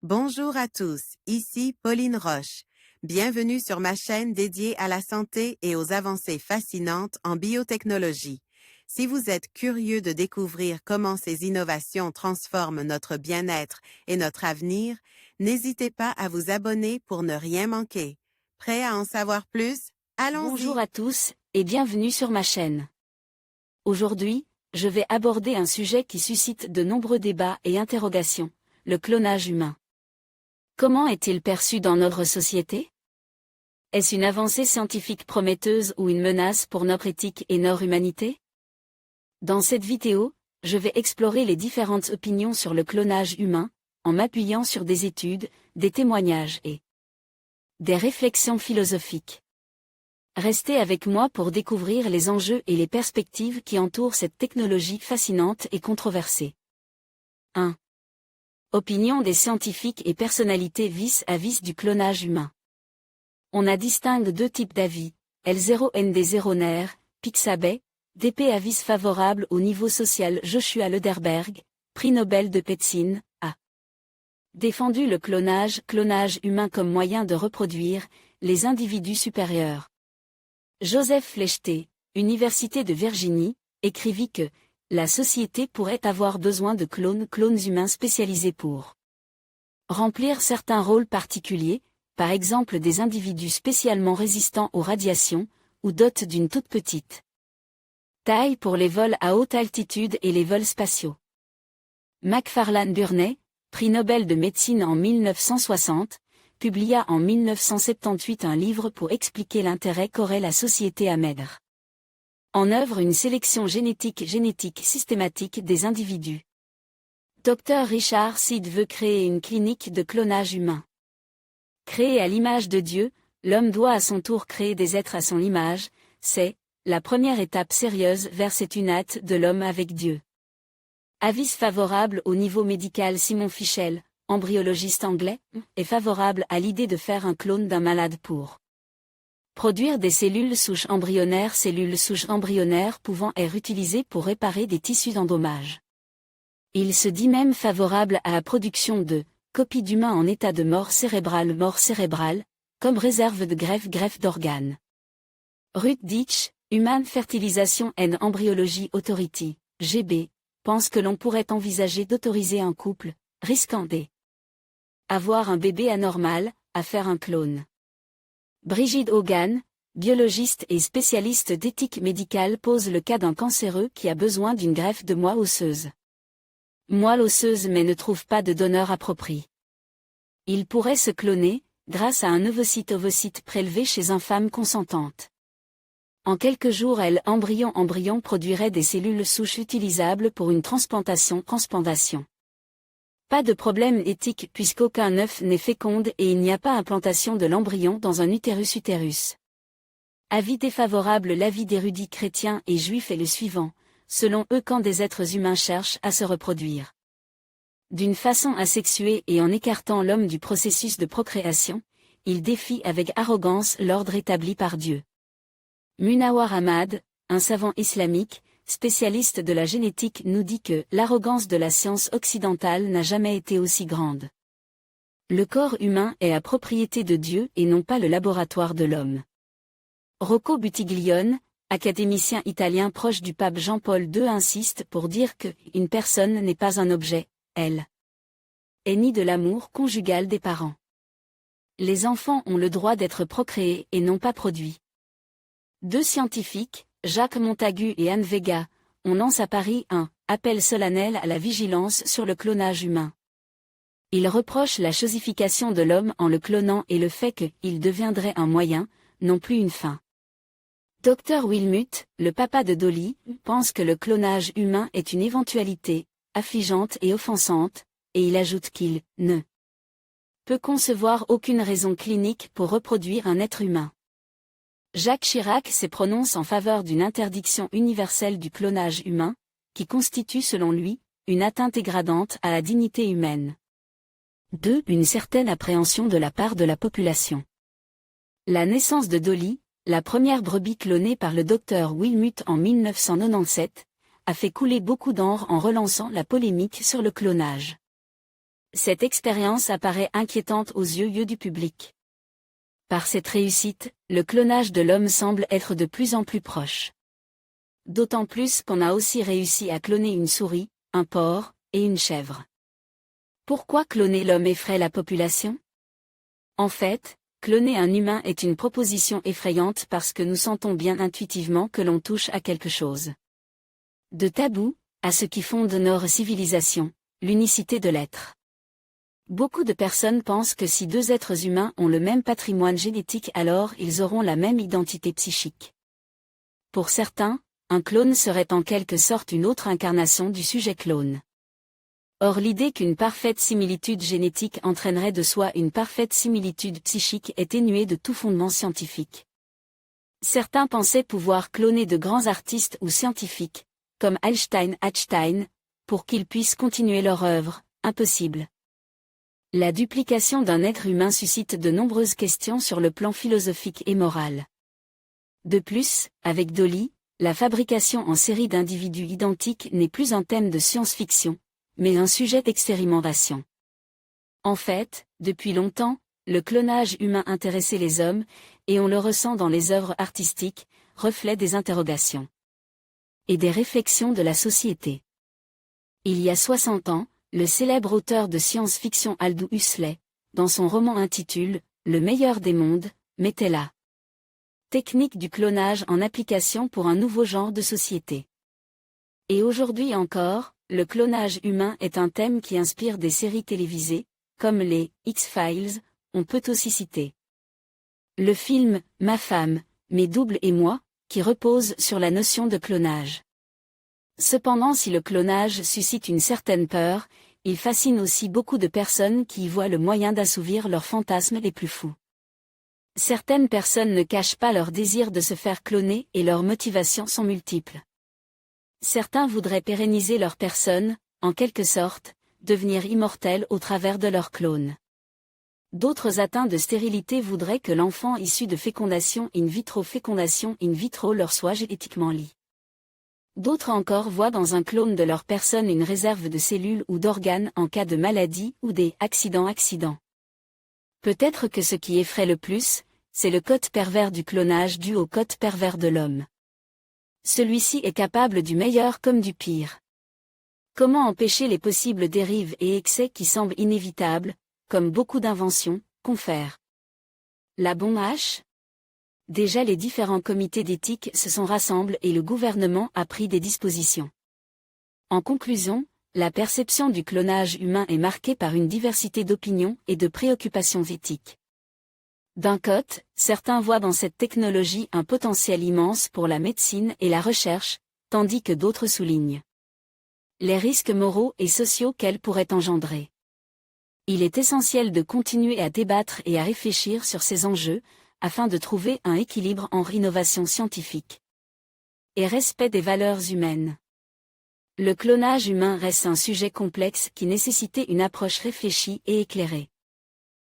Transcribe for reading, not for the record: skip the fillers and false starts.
Bonjour à tous, ici Pauline Roche. Bienvenue sur ma chaîne dédiée à la santé et aux avancées fascinantes en biotechnologie. Si vous êtes curieux de découvrir comment ces innovations transforment notre bien-être et notre avenir, n'hésitez pas à vous abonner pour ne rien manquer. Prêt à en savoir plus? Bonjour Allons-y! à tous, et bienvenue sur ma chaîne. Aujourd'hui, je vais aborder un sujet qui suscite de nombreux débats et interrogations, le clonage humain. Comment est-il perçu dans notre société? Est-ce une avancée scientifique prometteuse ou une menace pour notre éthique et notre humanité? Dans cette vidéo, je vais explorer les différentes opinions sur le clonage humain, en m'appuyant sur des études, des témoignages et des réflexions philosophiques. Restez avec moi pour découvrir les enjeux et les perspectives qui entourent cette technologie fascinante et controversée. 1. Opinion des scientifiques et personnalités vis-à-vis du clonage humain. On a distingue deux types d'avis, L0ND0 NER, Pixabay, DP avis favorable au niveau social. Joshua Lederberg, prix Nobel de médecine, a défendu le clonage humain comme moyen de reproduire les individus supérieurs. Joseph Flechte, Université de Virginie, écrivit que la société pourrait avoir besoin de clones humains spécialisés pour remplir certains rôles particuliers, par exemple des individus spécialement résistants aux radiations, ou dotés d'une toute petite taille pour les vols à haute altitude et les vols spatiaux. Macfarlane Burney, prix Nobel de médecine en 1960, publia en 1978 un livre pour expliquer l'intérêt qu'aurait la société à mettre en œuvre une sélection génétique systématique des individus. Dr Richard Seed veut créer une clinique de clonage humain. Créé à l'image de Dieu, l'homme doit à son tour créer des êtres à son image, c'est la première étape sérieuse vers cette unité de l'homme avec Dieu. Avis favorable au niveau médical. Simon Fischel, embryologiste anglais, est favorable à l'idée de faire un clone d'un malade pour produire des cellules souches embryonnaires pouvant être utilisées pour réparer des tissus d'endommage. Il se dit même favorable à la production de copies d'humains en état de mort cérébrale, comme réserve de greffe d'organes. Ruth Ditch, Human Fertilization and Embryology Authority, GB, pense que l'on pourrait envisager d'autoriser un couple, risquant avoir un bébé anormal, à faire un clone. Brigitte Hogan, biologiste et spécialiste d'éthique médicale, pose le cas d'un cancéreux qui a besoin d'une greffe de moelle osseuse. Moelle osseuse mais ne trouve pas de donneur approprié. Il pourrait se cloner, grâce à un ovocyte prélevé chez une femme consentante. En quelques jours embryon produirait des cellules souches utilisables pour une transplantation. Pas de problème éthique puisqu'aucun œuf n'est féconde et il n'y a pas implantation de l'embryon dans un utérus. Avis défavorable. L'avis d'érudits chrétiens et juifs est le suivant, selon eux quand des êtres humains cherchent à se reproduire d'une façon asexuée et en écartant l'homme du processus de procréation, ils défient avec arrogance l'ordre établi par Dieu. Munawar Ahmad, un savant islamique, spécialiste de la génétique, nous dit que l'arrogance de la science occidentale n'a jamais été aussi grande. Le corps humain est la propriété de Dieu et non pas le laboratoire de l'homme. Rocco Buttiglione, académicien italien proche du pape Jean-Paul II, insiste pour dire que une personne n'est pas un objet, elle est née de l'amour conjugal des parents. Les enfants ont le droit d'être procréés et non pas produits. Deux scientifiques, Jacques Montagu et Anne Vega, ont lancé à Paris un appel solennel à la vigilance sur le clonage humain. Ils reprochent la chosification de l'homme en le clonant et le fait qu'il deviendrait un moyen, non plus une fin. Dr Wilmut, le papa de Dolly, pense que le clonage humain est une éventualité, affligeante et offensante, et il ajoute qu'il ne peut concevoir aucune raison clinique pour reproduire un être humain. Jacques Chirac se prononce en faveur d'une interdiction universelle du clonage humain, qui constitue selon lui, une atteinte dégradante à la dignité humaine. 2. Une certaine appréhension de la part de la population. La naissance de Dolly, la première brebis clonée par le docteur Wilmut en 1997, a fait couler beaucoup d'encre en relançant la polémique sur le clonage. Cette expérience apparaît inquiétante aux yeux du public. Par cette réussite, le clonage de l'homme semble être de plus en plus proche. D'autant plus qu'on a aussi réussi à cloner une souris, un porc, et une chèvre. Pourquoi cloner l'homme effraie la population? En fait, cloner un humain est une proposition effrayante parce que nous sentons bien intuitivement que l'on touche à quelque chose de tabou, à ce qui fonde notre civilisation, l'unicité de l'être. Beaucoup de personnes pensent que si deux êtres humains ont le même patrimoine génétique, alors ils auront la même identité psychique. Pour certains, un clone serait en quelque sorte une autre incarnation du sujet clone. Or l'idée qu'une parfaite similitude génétique entraînerait de soi une parfaite similitude psychique est dénuée de tout fondement scientifique. Certains pensaient pouvoir cloner de grands artistes ou scientifiques, comme Einstein, pour qu'ils puissent continuer leur œuvre, impossible. La duplication d'un être humain suscite de nombreuses questions sur le plan philosophique et moral. De plus, avec Dolly, la fabrication en série d'individus identiques n'est plus un thème de science-fiction, mais un sujet d'expérimentation. En fait, depuis longtemps, le clonage humain intéressait les hommes, et on le ressent dans les œuvres artistiques, reflet des interrogations et des réflexions de la société. Il y a 60 ans, le célèbre auteur de science-fiction Aldous Huxley, dans son roman intitulé « Le meilleur des mondes », mettait la technique du clonage en application pour un nouveau genre de société. Et aujourd'hui encore, le clonage humain est un thème qui inspire des séries télévisées, comme les X-Files, on peut aussi citer le film « Ma femme, mes doubles et moi », qui repose sur la notion de clonage. Cependant, si le clonage suscite une certaine peur, il fascine aussi beaucoup de personnes qui y voient le moyen d'assouvir leurs fantasmes les plus fous. Certaines personnes ne cachent pas leur désir de se faire cloner et leurs motivations sont multiples. Certains voudraient pérenniser leur personne, en quelque sorte, devenir immortels au travers de leur clone. D'autres atteints de stérilité voudraient que l'enfant issu de fécondation in vitro leur soit génétiquement lié. D'autres encore voient dans un clone de leur personne une réserve de cellules ou d'organes en cas de maladie ou des accidents. Peut-être que ce qui effraie le plus, c'est le code pervers du clonage dû au code pervers de l'homme. Celui-ci est capable du meilleur comme du pire. Comment empêcher les possibles dérives et excès qui semblent inévitables, comme beaucoup d'inventions, qu'on fait? La bombe H? Déjà les différents comités d'éthique se sont rassemblés et le gouvernement a pris des dispositions. En conclusion, la perception du clonage humain est marquée par une diversité d'opinions et de préoccupations éthiques. D'un côté, certains voient dans cette technologie un potentiel immense pour la médecine et la recherche, tandis que d'autres soulignent les risques moraux et sociaux qu'elle pourrait engendrer. Il est essentiel de continuer à débattre et à réfléchir sur ces enjeux, afin de trouver un équilibre entre innovation scientifique et respect des valeurs humaines. Le clonage humain reste un sujet complexe qui nécessitait une approche réfléchie et éclairée.